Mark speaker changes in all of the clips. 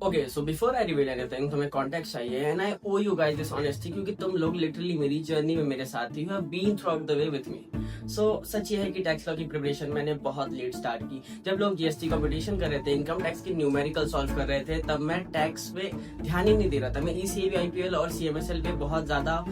Speaker 1: Okay, so before I reveal anything तुम्हें context चाहिए and I owe you guys this honesty, क्योंकि तुम लोग लिटरली मेरी जर्नी में मेरे साथ थी, you have been throughout the way with me. So सच ये है कि टैक्स लॉ की प्रिपरेशन मैंने बहुत लेट स्टार्ट की। जब लोग जीएसटी कंपटीशन कर रहे थे, इनकम टैक्स की न्यूमेरिकल सॉल्व कर रहे थे, तब मैं टैक्स पे ध्यान ही नहीं दे रहा था। मैं ईसीएबी, आईपीएल और सीएमएसएल पे बहुत ज्यादा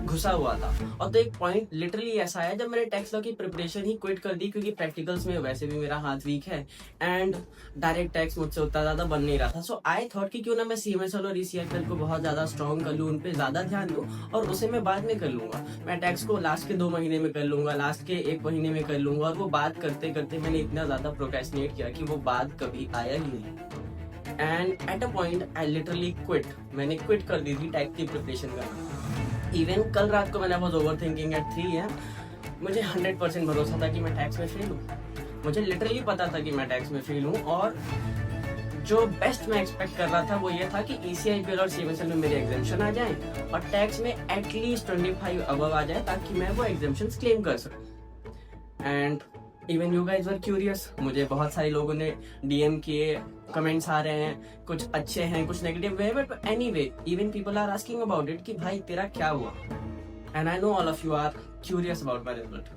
Speaker 1: घुसा हुआ था। और तो एक पॉइंट लिटरली ऐसा आया जब मैंने टैक्स लॉ की प्रिपरेशन ही क्विट कर दी, क्योंकि प्रैक्टिकल्स में वैसे भी मेरा हाथ वीक है एंड डायरेक्ट टैक्स मुझसे उतना ज्यादा बन नहीं रहा था। सो आई थॉट कि क्यों ना मैं सीएमएसएल और ईसीआईपीएल को बहुत ज्यादा स्ट्रॉन्ग कर लूँ, उन पे ज्यादा ध्यान दूँ और उसे मैं बाद में कर लूंगा। मैं टैक्स को लास्ट के 2 महीने में कर लूंगा, लास्ट के 1 महीने में कर लूंगा। और वो बात करते करते मैंने इतना ज्यादा प्रोक्रेस्टिनेट किया कि वो बात कभी आया ही नहीं। And at a point I literally quit. मैंने क्विट कर दी थी टैक्स की प्रिपरेशन करना। इवन कल रात को मैंने was over thinking at 3 AM। मुझे 100% भरोसा था कि मैं टैक्स में फेल हूँ। मुझे लिटरली पता था कि मैं टैक्स में फेल हूँ। और जो बेस्ट मैं एक्सपेक्ट कर रहा था वो ये था कि ईसीआईपीएल और सीएमएसएल में मेरे एग्जाम्शन आ जाएं और टैक्स में एटलीस्ट 25 अबव आ जाए, ताकि मैं वो एग्जाम्शन क्लेम कर सकूं। And even you guys were curious. मुझे बहुत सारे लोगों ने डीएम किए, कमेंट्स आ रहे हैं, कुछ अच्छे हैं कुछ negative way, but anyway even people are asking about it कि भाई तेरा क्या हुआ। And I know all of you are curious about my result.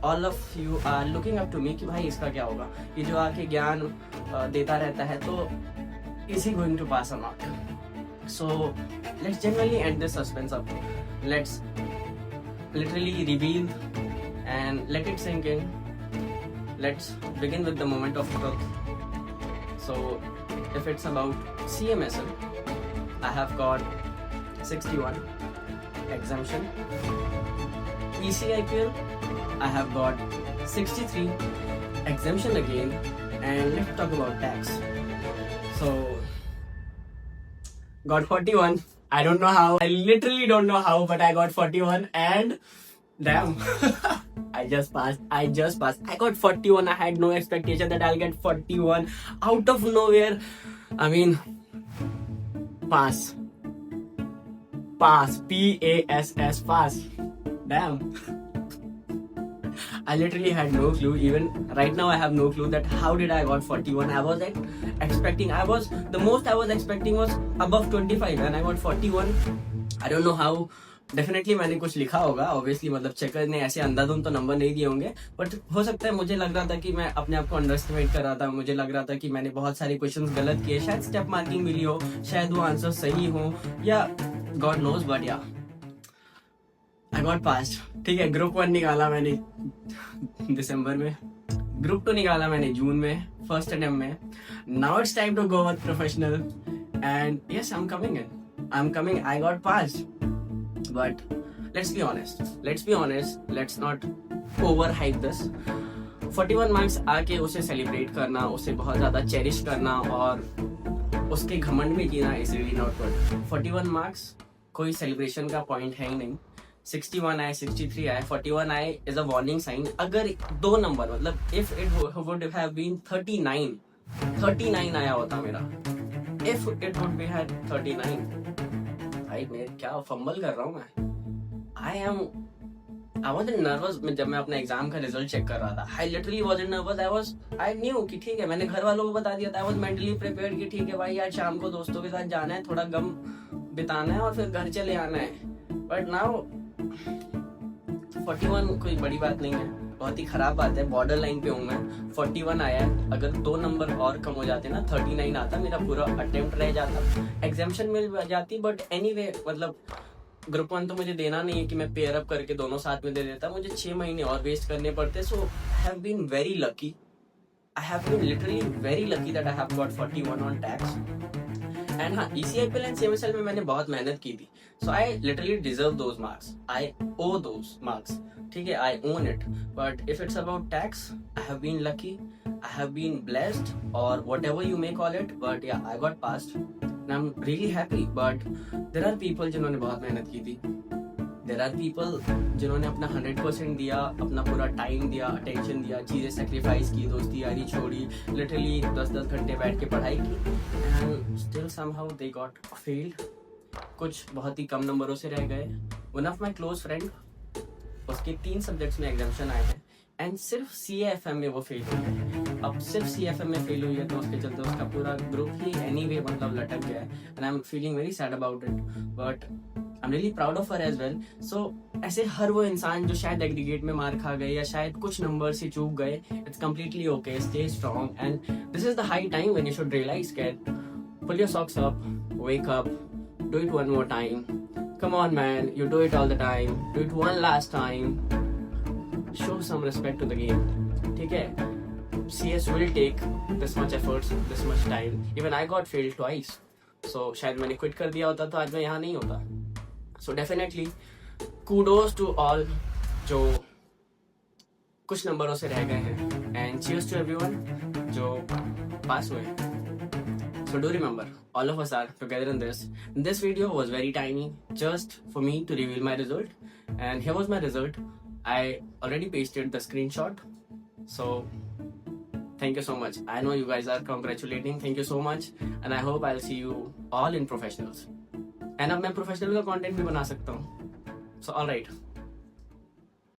Speaker 1: All of you are looking up to me कि भाई इसका क्या होगा, ये जो आके ज्ञान देता रहता है, तो is he going to pass a mark. So let's generally end this suspense up. Let's literally reveal and let it sink in. Let's begin with the moment of truth. So, if it's about CMSL, I have got 61 exemption. ECIPL, I have got 63 exemption again. And let's talk about tax. So, got 41. I don't know how. I literally don't know how, but I got 41 and damn. I just passed. I got 41. I had no expectation that I'll get 41 out of nowhere. I mean, pass. P-A-S-S, pass. Damn. I literally had no clue. Even right now, I have no clue that how did I got 41. I was expecting. The most I was expecting was above 25, and I got 41. I don't know how. Definitely मैंने कुछ लिखा होगा, obviously, मतलब checker ने ऐसे अंधाधुंध तो number नहीं दिए होंगे, बट हो सकता है मुझे लग रहा था कि मैं अपने आप को अंडर एस्टिमेट कर रहा था। मुझे लग रहा था कि मैंने बहुत सारे क्वेश्चंस गलत किए, शायद स्टेप मार्किंग मिली हो, शायद वो आंसर सही हो, या गॉड नोज, बट या आई गॉट पास्ड। ठीक है, ग्रुप 1 निकाला मैंने दिसंबर में, ग्रुप 2 निकाला मैंने जून में, फर्स्ट अटेम्प्ट में। Now it's time to go with professional and yes, I am coming, I got passed. But let's be honest, let's not overhype this. 41 marks आके उसे सेलिब्रेट करना, उसे बहुत ज्यादा चेरिश करना और उसके घमंड में जीना is really not good. 41 marks कोई सेलिब्रेशन का पॉइंट है ही नहीं। 61 आए, 63 आए, 41 आए इज अ वार्निंग साइन। अगर 2 नंबर, मतलब if it would have been 39 आया होता मेरा, if it would be had 39, भाई मैं क्या फंबल कर रहा हूँ मैं। आई वाज़ नर्वस जब मैं अपने एग्जाम का रिजल्ट चेक कर रहा था। I literally was nervous. I knew कि ठीक है, मैंने घर वालों को बता दिया था। आई वाज़ मेंटली प्रिपेयर्ड कि ठीक है भाई, आज शाम को दोस्तों के साथ जाना है, थोड़ा गम बिताना है और फिर घर चले आना है। बट नाउ 41 कोई बड़ी बात नहीं है, बहुत ही खराब बात है। बॉर्डर लाइन पे हूँ मैं। 41 आया है, अगर 2 नंबर और कम हो जाते ना, 39 आता, मेरा पूरा अटेम्प्ट रह जाता, एग्जाम्शन मिल जाती। बट एनीवे, मतलब ग्रुप 1 तो मुझे देना नहीं है कि मैं पेयर अप करके दोनों साथ में दे देता, मुझे 6 महीने और वेस्ट करने पड़ते। So I have been very lucky, I have been literally very lucky that I have got 41 on tax. And हाँ, ECIPL एंड CMSL में मैंने बहुत मेहनत की थी। So I literally deserve those marks, I owe those marks, ठीक है, I own it. But if it's about tax, I have been lucky, I have been blessed, और whatever you may call it, but yeah, I got passed and I'm really happy. But there are people जिन्होंने बहुत मेहनत की थी, there are people जिन्होंने अपना 100% दिया, अपना पूरा टाइम दिया, अटेंशन दिया, चीज़ें सेक्रीफाइस की, दोस्ती यारी छोड़ी, लिटरली 10-10 घंटे बैठ के पढ़ाई की, and still somehow they got failed. कुछ बहुत ही कम नंबरों से रह गए। One of my close friend, उसके 3 सब्जेक्ट्स में एग्जाम्शन आए हैं एंड सिर्फ CAFM में वो फेल हो गए। अब सिर्फ CFM में फेल हुई है तो उसके चलते उसका पूरा ग्रुप ही एनीवे मतलब लटक गया है and I am feeling very sad about it but I am really proud of her as well. So ऐसे हर वो इंसान जो शायद एग्रीगेट में मार खा गए या शायद कुछ नंबर से चूक गए, it's completely okay, stay strong and this is the high time when you should realise that pull your socks up, wake up, do it one more time. Come on man, you do it all the time. Do it one last time. Show some respect to the game. ठीक है? CS will take this much efforts, this much time. Even I got failed twice. So शायद मैंने quit कर दिया होता तो आज मैं यहाँ नहीं होता. So definitely kudos to all जो कुछ नंबरों से रह गए हैं and cheers to everyone जो पास हुए. So do remember, all of us are together in this. This video was very tiny, just for me to reveal my result. And here was my result. I already pasted the screenshot. So thank you so much. I know you guys are congratulating. Thank you so much. And I hope I'll see you all in professionals. And अब मैं professional का content भी बना सकता हूँ. So alright.